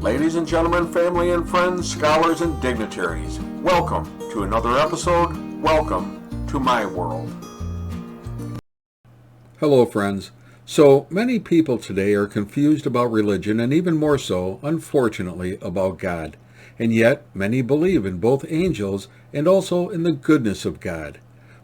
Ladies and gentlemen, family and friends, scholars and dignitaries, welcome to another episode. Welcome to my world. Hello, friends. So many people today are confused about religion and even more so, unfortunately, about God. And yet, many believe in both angels and also in the goodness of God.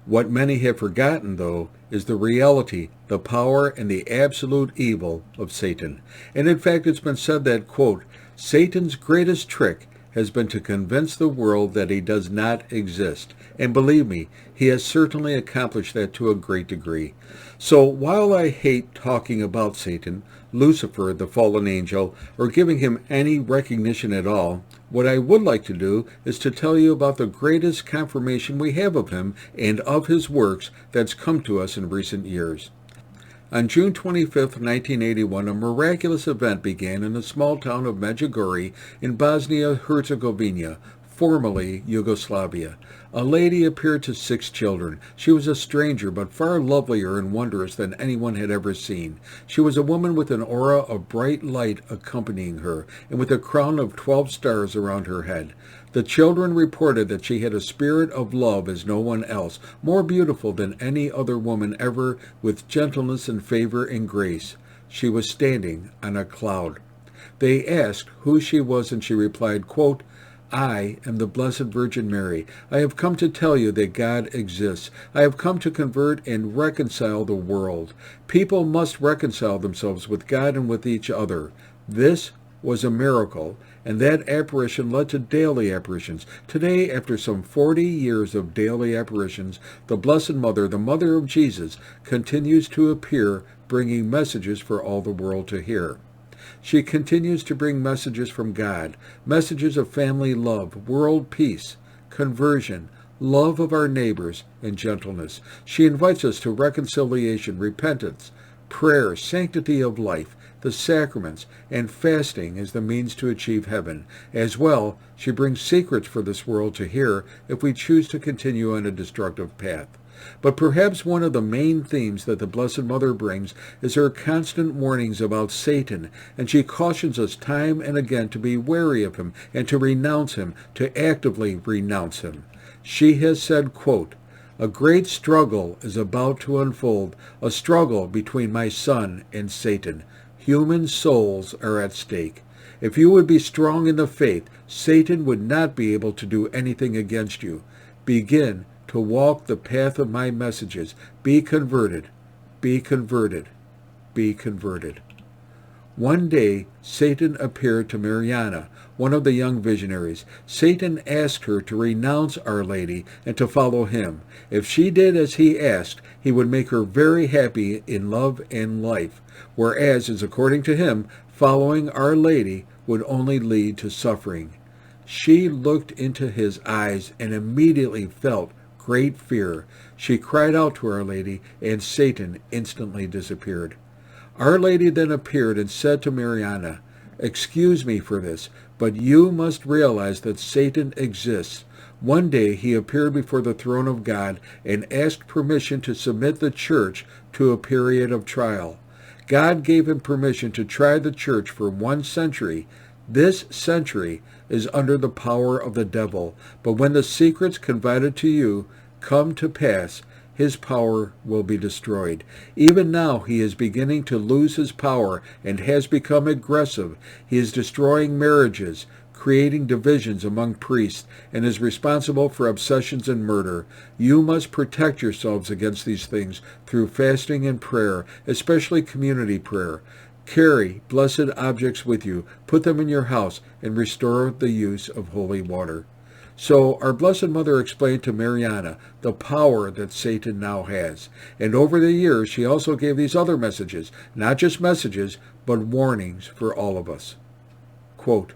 What many have forgotten, though, is the reality, the power, and the absolute evil of Satan. And in fact, it's been said that, quote, Satan's greatest trick has been to convince the world that he does not exist. And believe me, he has certainly accomplished that to a great degree. So while I hate talking about Satan, Lucifer, the fallen angel, or giving him any recognition at all, what I would like to do is to tell you about the greatest confirmation we have of him and of his works that's come to us in recent years. On June 25, 1981, a miraculous event began in the small town of Medjugorje in Bosnia-Herzegovina, formerly Yugoslavia. A lady appeared to 6 children. She was a stranger, but far lovelier and wondrous than anyone had ever seen. She was a woman with an aura of bright light accompanying her, and with a crown of 12 stars around her head. The children reported that she had a spirit of love as no one else, more beautiful than any other woman ever, with gentleness and favor and grace. She was standing on a cloud. They asked who she was, and she replied, quote, I am the Blessed Virgin Mary. I have come to tell you that God exists. I have come to convert and reconcile the world. People must reconcile themselves with God and with each other. This was a miracle, and that apparition led to daily apparitions. Today, after some 40 years of daily apparitions, the Blessed Mother, the Mother of Jesus, continues to appear, bringing messages for all the world to hear. She continues to bring messages from God, messages of family love, world peace, conversion, love of our neighbors, and gentleness. She invites us to reconciliation, repentance, prayer, sanctity of life, the sacraments, and fasting as the means to achieve heaven. As well, she brings secrets for this world to hear if we choose to continue on a destructive path. But perhaps one of the main themes that the Blessed Mother brings is her constant warnings about Satan, and she cautions us time and again to be wary of him and to renounce him, to actively renounce him. She has said, quote, a great struggle is about to unfold, a struggle between my son and Satan. Human souls are at stake. If you would be strong in the faith, Satan would not be able to do anything against you. Begin to walk the path of my messages. Be converted, be converted, be converted. One day, Satan appeared to Mariana, one of the young visionaries. Satan asked her to renounce Our Lady and to follow him. If she did as he asked, he would make her very happy in love and life, whereas, as according to him, following Our Lady would only lead to suffering. She looked into his eyes and immediately felt great fear. She cried out to Our Lady, and Satan instantly disappeared. Our Lady then appeared and said to Mariana, excuse me for this, but you must realize that Satan exists. One day he appeared before the throne of God and asked permission to submit the church to a period of trial. God gave him permission to try the church for 1 century. This century is under the power of the devil, but when the secrets confided to you come to pass, his power will be destroyed. Even now he is beginning to lose his power and has become aggressive. He is destroying marriages, creating divisions among priests, and is responsible for obsessions and murder. You must protect yourselves against these things through fasting and prayer, especially community prayer. Carry blessed objects with you, put them in your house, and restore the use of holy water. So our Blessed Mother explained to Mariana the power that Satan now has. And over the years, she also gave these other messages, not just messages, but warnings for all of us. Quote,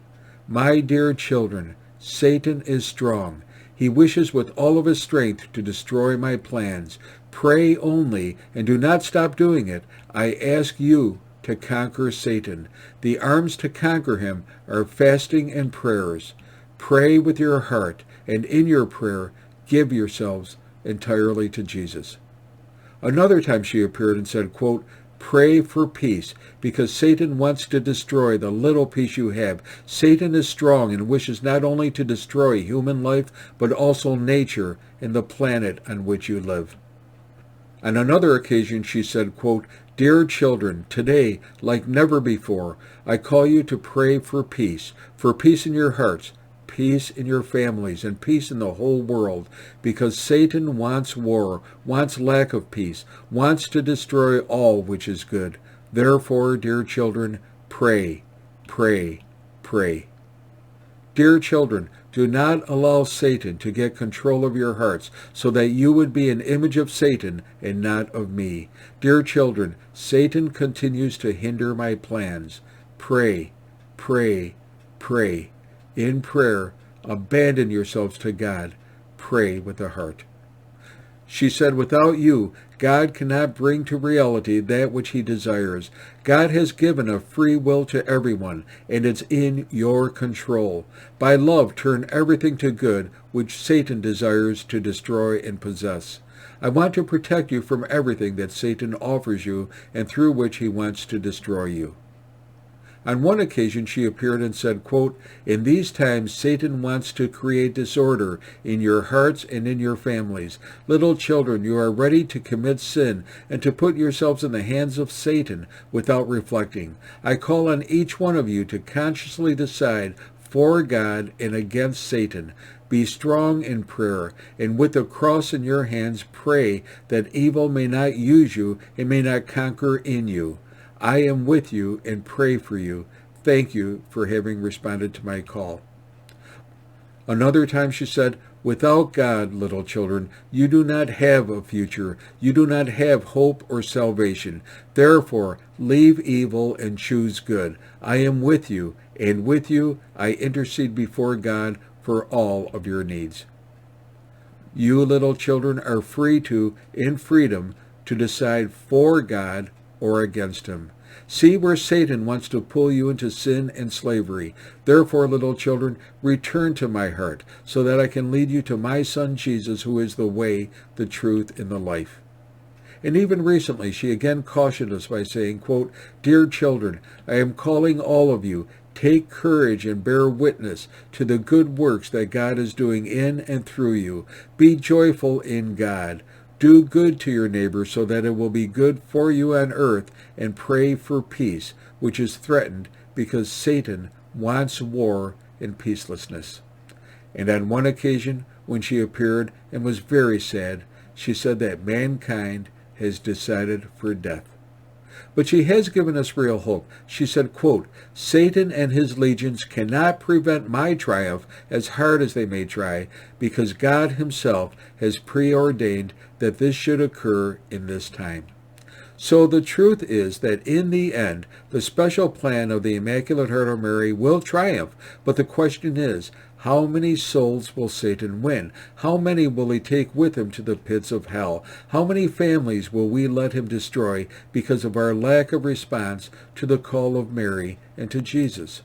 my dear children, Satan is strong. He wishes with all of his strength to destroy my plans. Pray only, and do not stop doing it. I ask you to conquer Satan. The arms to conquer him are fasting and prayers. Pray with your heart, and in your prayer, give yourselves entirely to Jesus. Another time she appeared and said, quote, Pray for peace, because Satan wants to destroy the little peace you have. Satan is strong and wishes not only to destroy human life, but also nature and the planet on which you live. On another occasion, she said, quote, "Dear children, today, like never before, I call you to pray for peace in your hearts, peace in your families, and peace in the whole world, because Satan wants war, wants lack of peace, wants to destroy all which is good. Therefore, dear children, pray, pray, pray." Dear children, do not allow Satan to get control of your hearts so that you would be an image of Satan and not of me. Dear children, Satan continues to hinder my plans. Pray, pray, pray. In prayer, abandon yourselves to God. Pray with the heart. She said, without you, God cannot bring to reality that which he desires. God has given a free will to everyone, and it's in your control. By love, turn everything to good, which Satan desires to destroy and possess. I want to protect you from everything that Satan offers you and through which he wants to destroy you. On one occasion, she appeared and said, quote, "In these times, Satan wants to create disorder in your hearts and in your families. Little children, you are ready to commit sin and to put yourselves in the hands of Satan without reflecting. I call on each one of you to consciously decide for God and against Satan. Be strong in prayer, and with the cross in your hands, pray that evil may not use you and may not conquer in you. I am with you and pray for you. Thank you for having responded to my call." Another time she said, "Without God, little children, you do not have a future. You do not have hope or salvation. Therefore, leave evil and choose good. I am with you, and with you I intercede before God for all of your needs." You little children are free to, in freedom, to decide for God or against him. See where Satan wants to pull you into sin and slavery. Therefore, little children, return to my heart, so that I can lead you to my Son Jesus, who is the way, the truth, and the life. And even recently, she again cautioned us by saying, quote, "Dear children, I am calling all of you. Take courage and bear witness to the good works that God is doing in and through you. Be joyful in God. Do good to your neighbor so that it will be good for you on earth, and pray for peace, which is threatened because Satan wants war and peacelessness." And on one occasion, when she appeared and was very sad, she said that mankind has decided for death. But she has given us real hope. She said, quote, "Satan and his legions cannot prevent my triumph as hard as they may try, because God himself has preordained that this should occur in this time." So the truth is that in the end, the special plan of the Immaculate Heart of Mary will triumph. But the question is, how many souls will Satan win? How many will he take with him to the pits of hell? How many families will we let him destroy because of our lack of response to the call of Mary and to Jesus?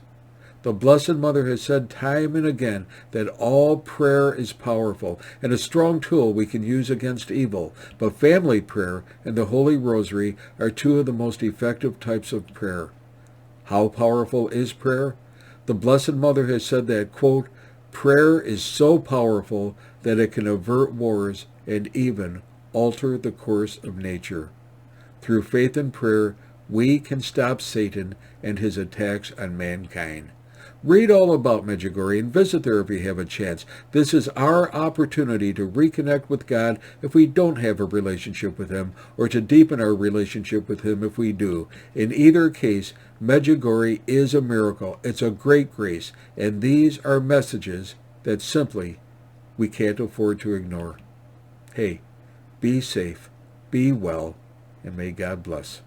The Blessed Mother has said time and again that all prayer is powerful and a strong tool we can use against evil, but family prayer and the Holy Rosary are two of the most effective types of prayer. How powerful is prayer? The Blessed Mother has said that, quote, "Prayer is so powerful that it can avert wars and even alter the course of nature. Through faith and prayer, we can stop Satan and his attacks on mankind." Read all about Medjugorje and visit there if you have a chance. This is our opportunity to reconnect with God if we don't have a relationship with him, or to deepen our relationship with him if we do. In either case, Medjugorje is a miracle. It's a great grace, and these are messages that simply we can't afford to ignore. Hey, be safe, be well, and may God bless.